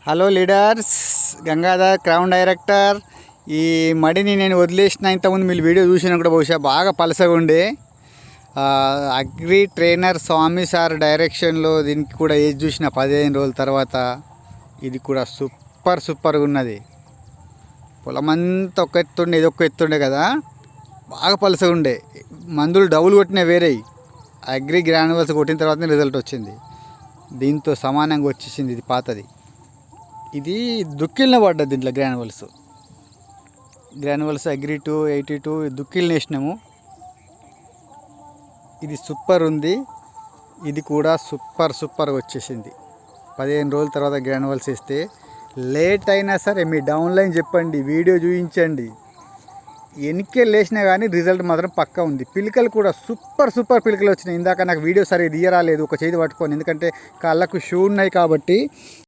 Hello leaders, Gangadhar crown director. ఈ మడిని నేను వదిలేసిన ఇంతకుముందు మీరు వీడియో చూసినా కూడా బహుశా బాగా పలసగా ఉండే. అగ్రి ట్రైనర్ స్వామి సార్ డైరెక్షన్లో దీనికి కూడా ఏది చూసిన 15 రోజుల తర్వాత ఇది కూడా సూపర్గా ఉన్నది. పొలమంతా ఒక ఎత్తుండే, ఇది ఒక్క ఎత్తుండే కదా, బాగా పలసగా ఉండే. మందులు డబుల్ కొట్టినా వేరే అగ్రి గ్రాన్యువల్స్ కొట్టిన తర్వాతనే రిజల్ట్ వచ్చింది. దీంతో సమానంగా వచ్చేసింది. ఇది పాతది, ఇది దుక్కిల్న పడ్డది. దీంట్లో గ్రాన్యువల్స్ అగ్రి 282 దుక్కిల్ని వేసినాము. ఇది సూపర్ ఉంది. ఇది కూడా సూపర్గా వచ్చేసింది. 15 రోజుల తర్వాత గ్రాన్యువల్స్ వేస్తే లేట్ అయినా సరే మీ డౌన్లైన్ చెప్పండి, వీడియో చూపించండి. ఎన్నికే లేచినా కానీ రిజల్ట్ మాత్రం పక్కా ఉంది. పిలికలు కూడా సూపర్ పిలికలు వచ్చినాయి. ఇందాక నాకు వీడియో సరిగ్గా తీయరాలేదు ఒక చేతి పట్టుకొని, ఎందుకంటే కాళ్ళకు షూ ఉన్నాయి కాబట్టి.